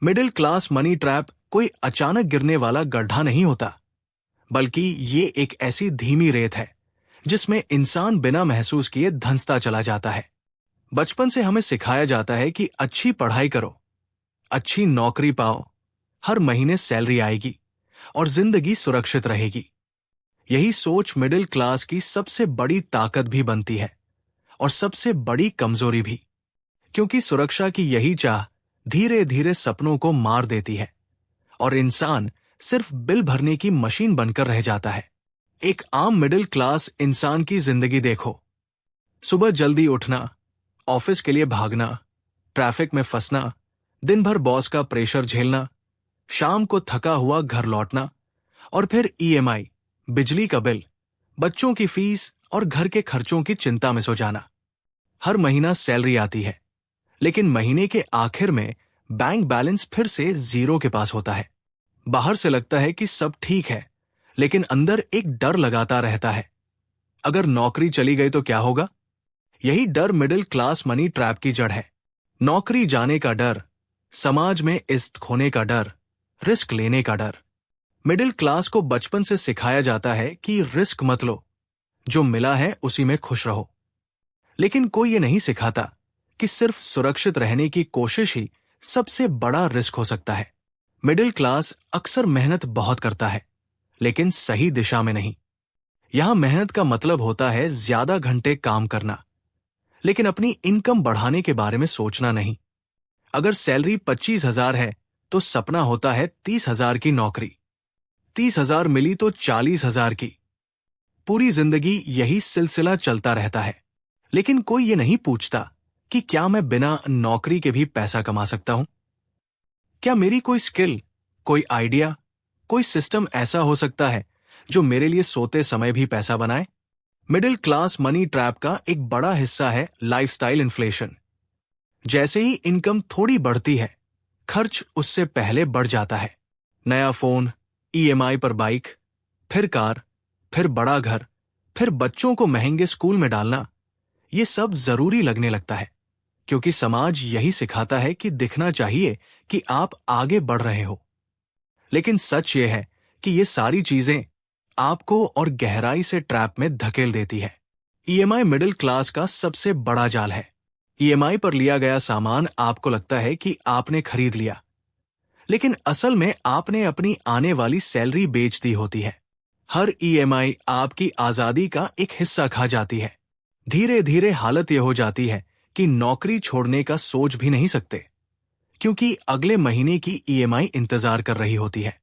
Middle class money trap कोई अचानक गिरने वाला गड्ढा नहीं होता, बल्कि ये एक ऐसी धीमी रेत है जिसमें इंसान बिना महसूस किए धंसता चला जाता है। बचपन से हमें सिखाया जाता है कि अच्छी पढ़ाई करो, अच्छी नौकरी पाओ, हर महीने सैलरी आएगी और जिंदगी सुरक्षित रहेगी। यही सोच मिडिल क्लास की सबसे बड़ी ताकत भी बनती है और सबसे बड़ी कमजोरी भी, क्योंकि सुरक्षा की यही चाह धीरे धीरे सपनों को मार देती है और इंसान सिर्फ बिल भरने की मशीन बनकर रह जाता है। एक आम मिडिल क्लास इंसान की जिंदगी देखो। सुबह जल्दी उठना, ऑफिस के लिए भागना, ट्रैफिक में फंसना, दिन भर बॉस का प्रेशर झेलना, शाम को थका हुआ घर लौटना और फिर ईएमआई, बिजली का बिल, बच्चों की फीस और घर के खर्चों की चिंता में सो जाना। हर महीना सैलरी आती है, लेकिन महीने के आखिर में बैंक बैलेंस फिर से जीरो के पास होता है। बाहर से लगता है कि सब ठीक है, लेकिन अंदर एक डर लगाता रहता है। अगर नौकरी चली गई तो क्या होगा? यही डर मिडिल क्लास मनी ट्रैप की जड़ है। नौकरी जाने का डर, समाज में इज्जत खोने का डर, रिस्क लेने का डर। मिडिल क्लास को बचपन से सिखाया जाता है कि रिस्क मत लो, जो मिला है उसी में खुश रहो। लेकिन कोई ये नहीं सिखाता कि सिर्फ सुरक्षित रहने की कोशिश ही सबसे बड़ा रिस्क हो सकता है। मिडिल क्लास अक्सर मेहनत बहुत करता है, लेकिन सही दिशा में नहीं। यहां मेहनत का मतलब होता है ज्यादा घंटे काम करना, लेकिन अपनी इनकम बढ़ाने के बारे में सोचना नहीं। अगर सैलरी 25,000 है तो सपना होता है 30,000 की नौकरी, 30,000 मिली तो 40,000 की। पूरी जिंदगी यही सिलसिला चलता रहता है। लेकिन कोई ये नहीं पूछता कि क्या मैं बिना नौकरी के भी पैसा कमा सकता हूं? क्या मेरी कोई स्किल, कोई आइडिया, कोई सिस्टम ऐसा हो सकता है जो मेरे लिए सोते समय भी पैसा बनाए? मिडिल क्लास मनी ट्रैप का एक बड़ा हिस्सा है लाइफस्टाइल इन्फ्लेशन। जैसे ही इनकम थोड़ी बढ़ती है, खर्च उससे पहले बढ़ जाता है। नया फोन, ईएमआई पर बाइक, फिर कार, फिर बड़ा घर, फिर बच्चों को महंगे स्कूल में डालना, ये सब जरूरी लगने लगता है, क्योंकि समाज यही सिखाता है कि दिखना चाहिए कि आप आगे बढ़ रहे हो। लेकिन सच ये है कि ये सारी चीजें आपको और गहराई से ट्रैप में धकेल देती है। ईएमआई मिडिल क्लास का सबसे बड़ा जाल है। ईएमआई पर लिया गया सामान आपको लगता है कि आपने खरीद लिया, लेकिन असल में आपने अपनी आने वाली सैलरी बेच दी होती है। हर ईएमआई आपकी आजादी का एक हिस्सा खा जाती है। धीरे धीरे हालत यह हो जाती है कि नौकरी छोड़ने का सोच भी नहीं सकते, क्योंकि अगले महीने की ईएमआई इंतजार कर रही होती है।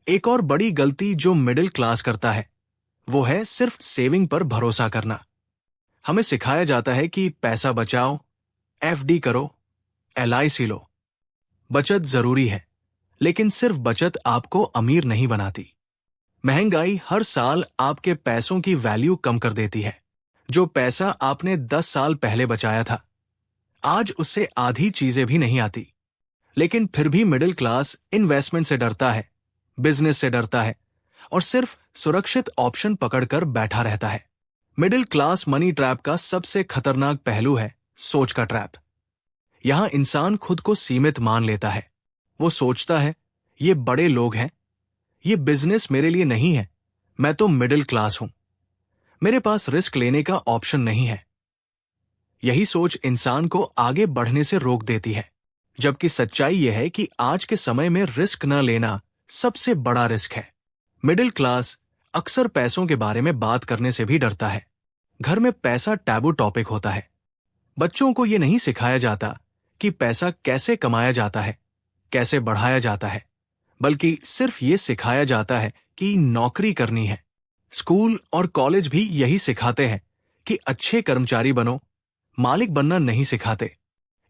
एक और बड़ी गलती जो मिडिल क्लास करता है, वो है सिर्फ सेविंग पर भरोसा करना। हमें सिखाया जाता है कि पैसा बचाओ, एफडी करो, एलआईसी लो। बचत जरूरी है, लेकिन सिर्फ बचत आपको अमीर नहीं बनाती। महंगाई हर साल आपके पैसों की वैल्यू कम कर देती है। जो पैसा आपने 10 साल पहले बचाया था, आज उससे आधी चीजें भी नहीं आती। लेकिन फिर भी मिडिल क्लास इन्वेस्टमेंट से डरता है, बिजनेस से डरता है और सिर्फ सुरक्षित ऑप्शन पकड़कर बैठा रहता है। मिडिल क्लास मनी ट्रैप का सबसे खतरनाक पहलू है सोच का ट्रैप। यहां इंसान खुद को सीमित मान लेता है। वो सोचता है, ये बड़े लोग हैं, ये बिजनेस मेरे लिए नहीं है, मैं तो मिडिल क्लास हूं, मेरे पास रिस्क लेने का ऑप्शन नहीं है। यही सोच इंसान को आगे बढ़ने से रोक देती है, जबकि सच्चाई यह है कि आज के समय में रिस्क न लेना सबसे बड़ा रिस्क है। मिडिल क्लास अक्सर पैसों के बारे में बात करने से भी डरता है। घर में पैसा टैबू टॉपिक होता है। बच्चों को यह नहीं सिखाया जाता कि पैसा कैसे कमाया जाता है, कैसे बढ़ाया जाता है, बल्कि सिर्फ ये सिखाया जाता है कि नौकरी करनी है। स्कूल और कॉलेज भी यही सिखाते हैं कि अच्छे कर्मचारी बनो, मालिक बनना नहीं सिखाते।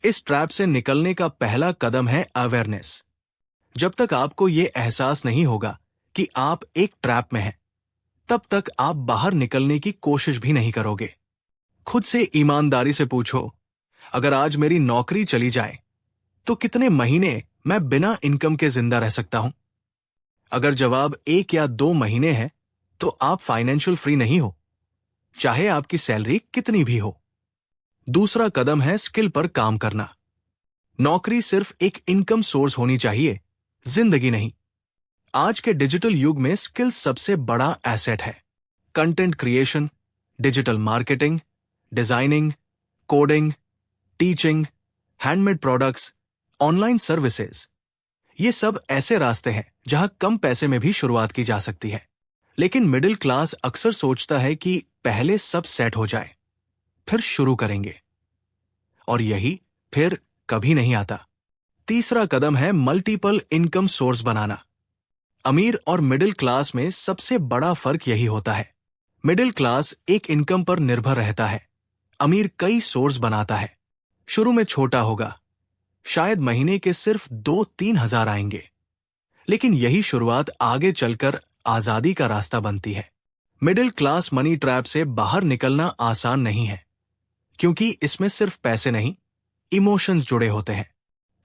इस ट्रैप से निकलने का पहला कदम है अवेयरनेस। जब तक आपको यह एहसास नहीं होगा कि आप एक ट्रैप में हैं, तब तक आप बाहर निकलने की कोशिश भी नहीं करोगे। खुद से ईमानदारी से पूछो, अगर आज मेरी नौकरी चली जाए तो कितने महीने मैं बिना इनकम के जिंदा रह सकता हूं? अगर जवाब 1 या 2 महीने है तो आप फाइनेंशियल फ्री नहीं हो, चाहे आपकी सैलरी कितनी भी हो। दूसरा कदम है स्किल पर काम करना। नौकरी सिर्फ एक इनकम सोर्स होनी चाहिए, जिंदगी नहीं। आज के डिजिटल युग में स्किल सबसे बड़ा एसेट है। Content creation, digital marketing, designing, coding, teaching, handmade products, online services, ये सब ऐसे रास्ते हैं जहां कम पैसे में भी शुरुआत की जा सकती है। लेकिन मिडिल क्लास अक्सर सोचता है कि पहले सब सेट हो जाए, फिर शुरू करेंगे। और यही फिर कभी नहीं आता। तीसरा कदम है मल्टीपल इनकम सोर्स बनाना। अमीर और मिडिल क्लास में सबसे बड़ा फर्क यही होता है। मिडिल क्लास एक इनकम पर निर्भर रहता है, अमीर कई सोर्स बनाता है। शुरू में छोटा होगा, शायद महीने के सिर्फ 2-3 हजार आएंगे, लेकिन यही शुरुआत आगे चलकर आजादी का रास्ता बनती है। मिडिल क्लास मनी ट्रैप से बाहर निकलना आसान नहीं है, क्योंकि इसमें सिर्फ पैसे नहीं, इमोशंस जुड़े होते हैं।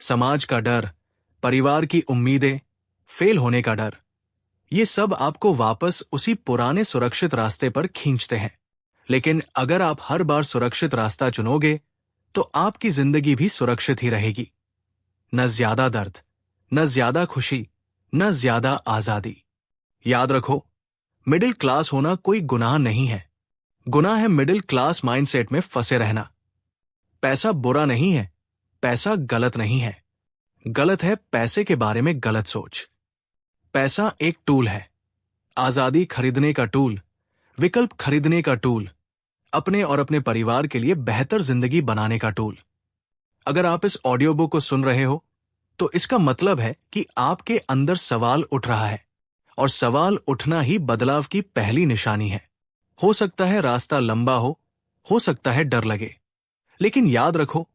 समाज का डर, परिवार की उम्मीदें, फेल होने का डर, ये सब आपको वापस उसी पुराने सुरक्षित रास्ते पर खींचते हैं। लेकिन अगर आप हर बार सुरक्षित रास्ता चुनोगे, तो आपकी जिंदगी भी सुरक्षित ही रहेगी। न ज्यादा दर्द, न ज्यादा खुशी, न ज्यादा आजादी। याद रखो, मिडिल क्लास होना कोई गुनाह नहीं है। गुनाह है मिडिल क्लास माइंडसेट में फंसे रहना। पैसा बुरा नहीं है, पैसा गलत नहीं है। गलत है पैसे के बारे में गलत सोच। पैसा एक टूल है, आजादी खरीदने का टूल, विकल्प खरीदने का टूल, अपने और अपने परिवार के लिए बेहतर जिंदगी बनाने का टूल। अगर आप इस ऑडियो बुक को सुन रहे हो, तो इसका मतलब है कि आपके अंदर सवाल उठ रहा है, और सवाल उठना ही बदलाव की पहली निशानी है। हो सकता है रास्ता लंबा हो सकता है डर लगे, लेकिन याद रखो,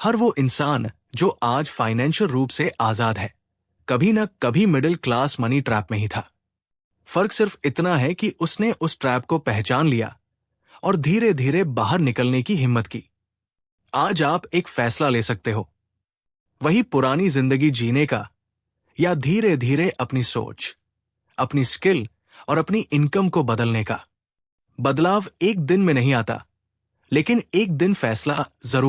हर वो इंसान जो आज फाइनेंशियल रूप से आजाद है, कभी न कभी मिडिल क्लास मनी ट्रैप में ही था। फर्क सिर्फ इतना है कि उसने उस ट्रैप को पहचान लिया और धीरे धीरे बाहर निकलने की हिम्मत की। आज आप एक फैसला ले सकते हो, वही पुरानी जिंदगी जीने का, या धीरे धीरे अपनी सोच, अपनी स्किल और अपनी इनकम को बदलने का। बदलाव एक दिन में नहीं आता, लेकिन एक दिन फैसला जरूर